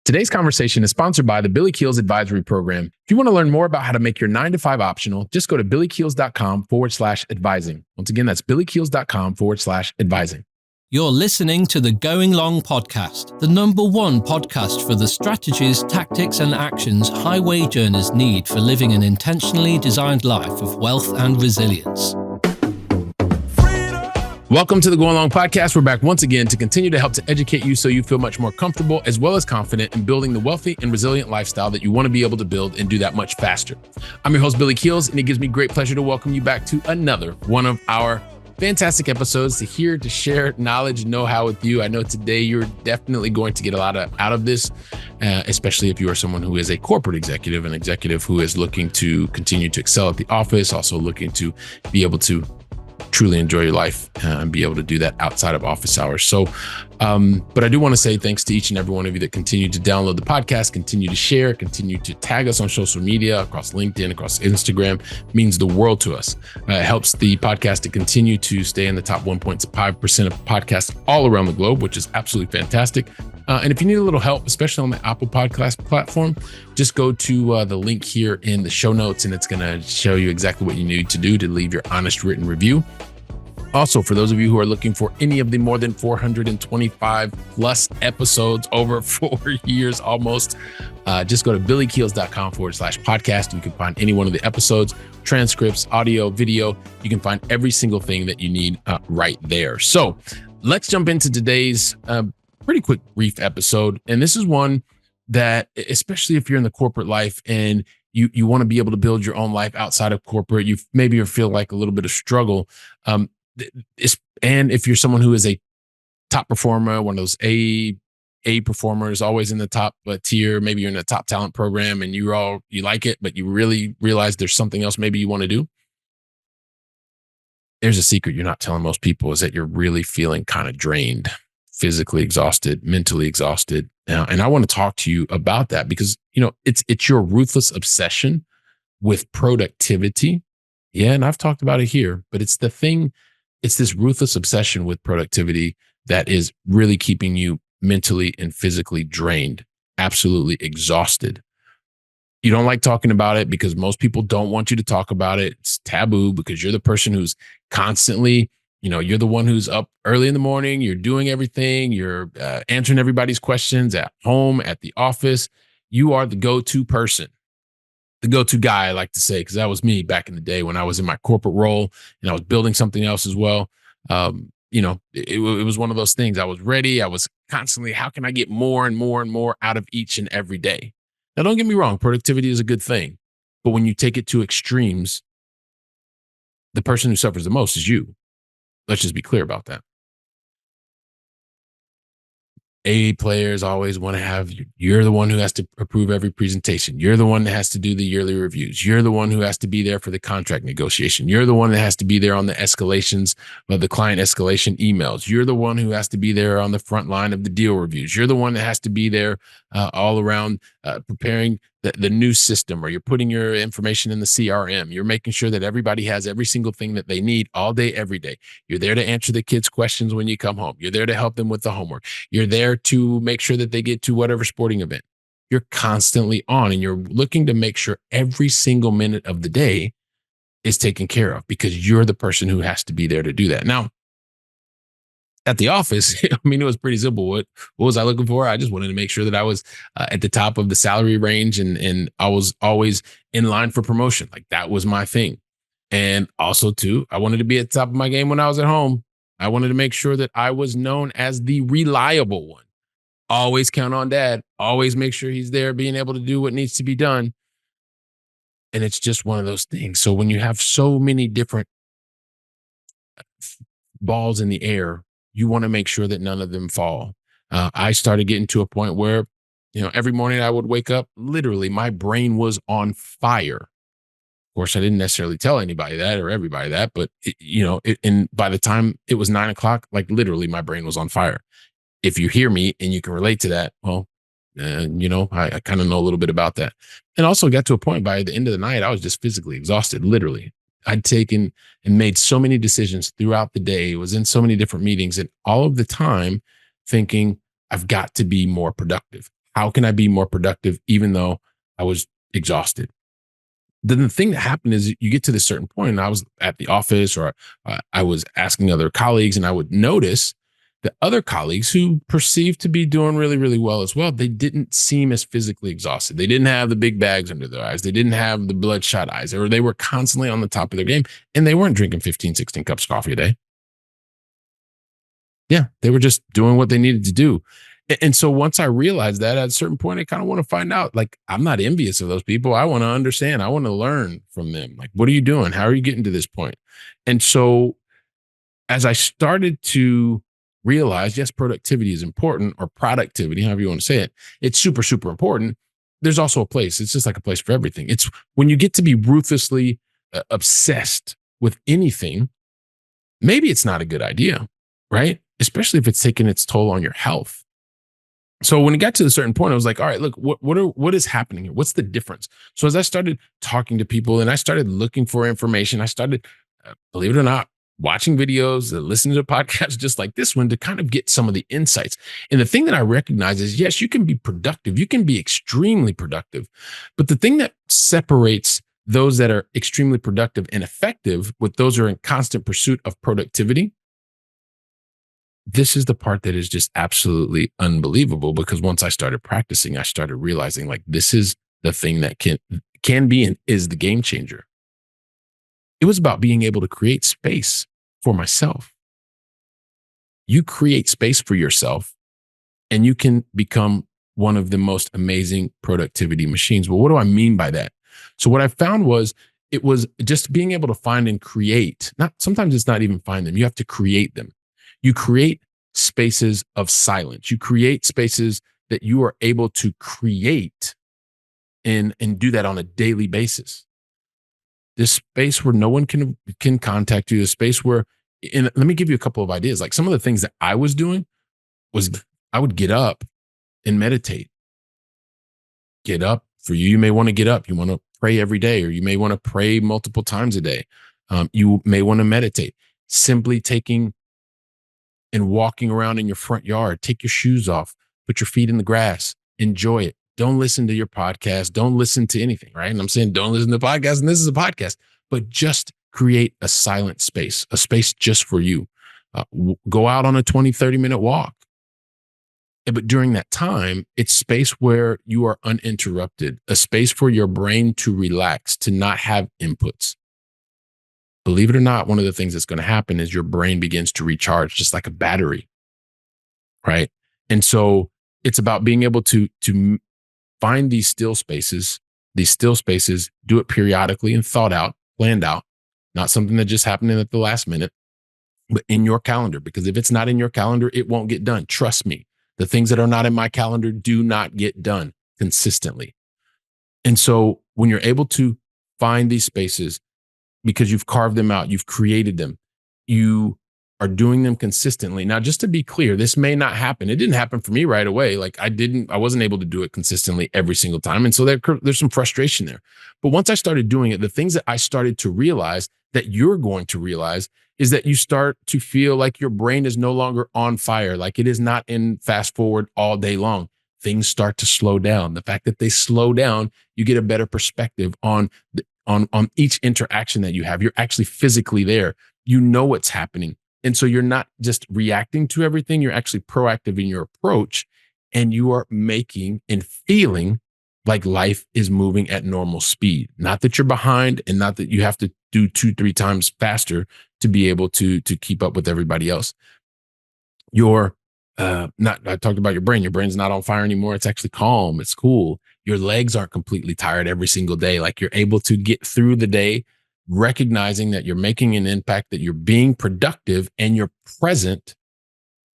Today's conversation is sponsored by the Billy Keels Advisory Program. If you want to learn more about how to make your 9-to-5 optional, just go to billykeels.com/advising. Once again, that's billykeels.com/advising. You're listening to the Going Long podcast, the #1 podcast for the strategies, tactics, and actions high wage earners need for living an intentionally designed life of wealth and resilience. Welcome to the Going Long podcast. We're back once again to continue to help to educate you so you feel much more comfortable as well as confident in building the wealthy and resilient lifestyle that you want to be able to build and do that much faster. I'm your host, Billy Keels, and it gives me great pleasure to welcome you back to another one of our fantastic episodes to share knowledge and know-how with you. I know today you're definitely going to get a lot out of this, especially if you are someone who is a corporate executive, an executive who is looking to continue to excel at the office, also looking to be able to truly enjoy your life and be able to do that outside of office hours. So, but I do want to say thanks to each and every one of you that continue to download the podcast, continue to share, continue to tag us on social media, across LinkedIn, across Instagram. It means the world to us. It helps the podcast to continue to stay in the top 1.5% of podcasts all around the globe, which is absolutely fantastic. And if you need a little help, especially on the Apple Podcast platform, just go to the link here in the show notes, and it's going to show you exactly what you need to do to leave your honest written review. Also, for those of you who are looking for any of the more than 425 plus episodes over 4 years almost, just go to billykeels.com/podcast. You can find any one of the episodes, transcripts, audio, video. You can find every single thing that you need right there. So let's jump into today's pretty quick, brief episode. And this is one that, especially if you're in the corporate life and you want to be able to build your own life outside of corporate, you maybe feel like a little bit of struggle. And if you're someone who is a top performer, one of those A performers, always in the top tier, maybe you're in a top talent program and you like it, but you really realize there's something else maybe you want to do. There's a secret you're not telling most people, is that you're really feeling kind of drained, physically exhausted, mentally exhausted. And I want to talk to you about that because, it's your ruthless obsession with productivity. Yeah. And I've talked about it here, but it's this ruthless obsession with productivity that is really keeping you mentally and physically drained, absolutely exhausted. You don't like talking about it because most people don't want you to talk about it. It's taboo because you're the person who's constantly, you're the one who's up early in the morning. You're doing everything. You're answering everybody's questions at home, at the office. You are the go-to person. The go-to guy, I like to say, because that was me back in the day when I was in my corporate role and I was building something else as well. It was one of those things. I was ready. I was constantly, how can I get more and more and more out of each and every day? Now, don't get me wrong. Productivity is a good thing. But when you take it to extremes, the person who suffers the most is you. Let's just be clear about that. A players always want to have, you're the one who has to approve every presentation. You're the one that has to do the yearly reviews. You're the one who has to be there for the contract negotiation. You're the one that has to be there on the escalations of the client escalation emails. You're the one who has to be there on the front line of the deal reviews. You're the one that has to be there all around preparing the new system, or you're putting your information in the CRM. You're making sure that everybody has every single thing that they need all day, every day. You're there to answer the kids' questions when you come home. You're there to help them with the homework. You're there to make sure that they get to whatever sporting event. You're constantly on, and you're looking to make sure every single minute of the day is taken care of because you're the person who has to be there to do that. Now, at the office, it was pretty simple. What was I looking for? I just wanted to make sure that I was at the top of the salary range and I was always in line for promotion. Like, that was my thing. And also too, I wanted to be at the top of my game when I was at home. I wanted to make sure that I was known as the reliable one. Always count on dad. Always make sure he's there being able to do what needs to be done. And it's just one of those things. So when you have so many different balls in the air, you want to make sure that none of them fall. I started getting to a point where, every morning I would wake up, literally my brain was on fire. Of course, I didn't necessarily tell anybody that or everybody that, but and by the time it was 9:00, like literally my brain was on fire. If you hear me and you can relate to that, well, I kind of know a little bit about that. And also got to a point by the end of the night, I was just physically exhausted, literally. I'd taken and made so many decisions throughout the day, was in so many different meetings, and all of the time thinking, I've got to be more productive. How can I be more productive even though I was exhausted? Then the thing that happened is you get to this certain point, and I was at the office or I was asking other colleagues, and I would notice that other colleagues who perceived to be doing really, really well as well, they didn't seem as physically exhausted. They didn't have the big bags under their eyes. They didn't have the bloodshot eyes, or they were constantly on the top of their game, and they weren't drinking 15, 16 cups of coffee a day. Yeah, they were just doing what they needed to do. And so once I realized that, at a certain point, I kind of want to find out, like, I'm not envious of those people. I want to understand. I want to learn from them. Like, what are you doing? How are you getting to this point? And so as I started to realize, yes, productivity is important, or productivity, however you want to say it, it's super, super important. There's also a place. It's just like a place for everything. It's when you get to be ruthlessly obsessed with anything, maybe it's not a good idea, right? Especially if it's taking its toll on your health. So when it got to a certain point, I was like, all right, look, what is happening here? What's the difference? So as I started talking to people and I started looking for information, I started, believe it or not, watching videos, listening to podcasts just like this one to kind of get some of the insights. And the thing that I recognize is, yes, you can be productive. You can be extremely productive. But the thing that separates those that are extremely productive and effective with those who are in constant pursuit of productivity, this is the part that is just absolutely unbelievable, because once I started practicing, I started realizing, like, this is the thing that can be and is the game changer. It was about being able to create space for myself. You create space for yourself and you can become one of the most amazing productivity machines. Well, what do I mean by that? So what I found was, it was just being able to find and create. Not sometimes it's not even find them. You have to create them. You create spaces of silence. You create spaces that you are able to create and do that on a daily basis. This space where no one can contact you, a space where, and let me give you a couple of ideas. Like, some of the things that I was doing was, I would get up and meditate. Get up. For you, you may want to get up. You want to pray every day, or you may want to pray multiple times a day. You may want to meditate. Simply taking and walking around in your front yard, take your shoes off, put your feet in the grass, enjoy it. Don't listen to your podcast. Don't listen to anything, right? And I'm saying don't listen to podcasts, and this is a podcast, but just create a silent space, a space just for you. Go out on a 20, 30-minute walk. But during that time, it's space where you are uninterrupted, a space for your brain to relax, to not have inputs. Believe it or not, one of the things that's going to happen is your brain begins to recharge, just like a battery, right? And so it's about being able to find these still spaces, do it periodically and thought out, planned out, not something that just happened at the last minute, but in your calendar. Because if it's not in your calendar, it won't get done. Trust me, the things that are not in my calendar do not get done consistently. And so when you're able to find these spaces, because you've carved them out, you've created them, you are doing them consistently. Now, just to be clear, this may not happen. It didn't happen for me right away. Like, I wasn't able to do it consistently every single time. And so there's some frustration there. But once I started doing it, the things that I started to realize that you're going to realize is that you start to feel like your brain is no longer on fire. Like, it is not in fast forward all day long. Things start to slow down. The fact that they slow down, you get a better perspective on each interaction that you have. You're actually physically there. You know what's happening. And so you're not just reacting to everything. You're actually proactive in your approach, and you are making and feeling like life is moving at normal speed. Not that you're behind, and not that you have to do 2-3 times faster to be able to keep up with everybody else. I talked about your brain. Your brain's not on fire anymore. It's actually calm. It's cool. Your legs aren't completely tired every single day. Like, you're able to get through the day, recognizing that you're making an impact, that you're being productive, and you're present,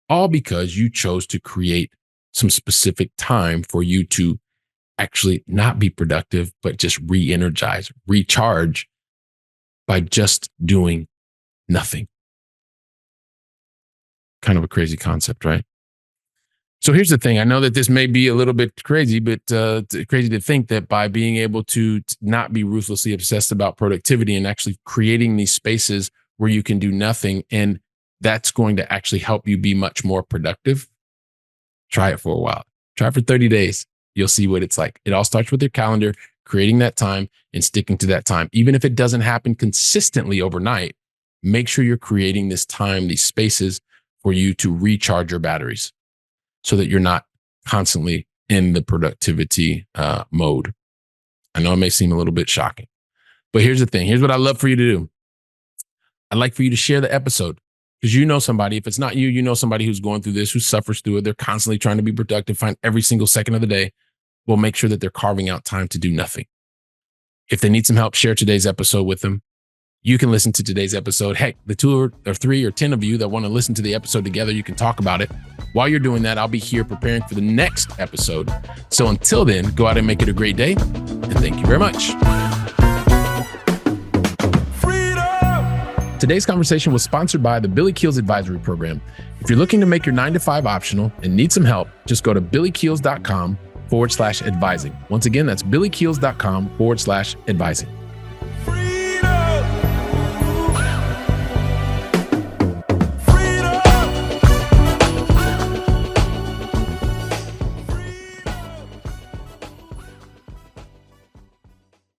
all because you chose to create some specific time for you to actually not be productive, but just re-energize, recharge by just doing nothing. Kind of a crazy concept, right? So here's the thing. I know that this may be a little bit crazy, but crazy to think that by being able to not be ruthlessly obsessed about productivity and actually creating these spaces where you can do nothing, and that's going to actually help you be much more productive. Try it for a while. Try for 30 days. You'll see what it's like. It all starts with your calendar, creating that time and sticking to that time. Even if it doesn't happen consistently overnight, make sure you're creating this time, these spaces for you to recharge your batteries so that you're not constantly in the productivity mode. I know it may seem a little bit shocking, but here's the thing. Here's what I'd love for you to do. I'd like for you to share the episode because you know somebody. If it's not you, you know somebody who's going through this, who suffers through it. They're constantly trying to be productive, find every single second of the day. Well, make sure that they're carving out time to do nothing. If they need some help, share today's episode with them. You can listen to today's episode. Heck, the 2 or 3 or 10 of you that want to listen to the episode together, you can talk about it. While you're doing that, I'll be here preparing for the next episode. So until then, go out and make it a great day. And thank you very much. Today's conversation was sponsored by the Billy Keels Advisory Program. If you're looking to make your 9-to-5 optional and need some help, just go to billykeels.com/advising. Once again, that's billykeels.com/advising.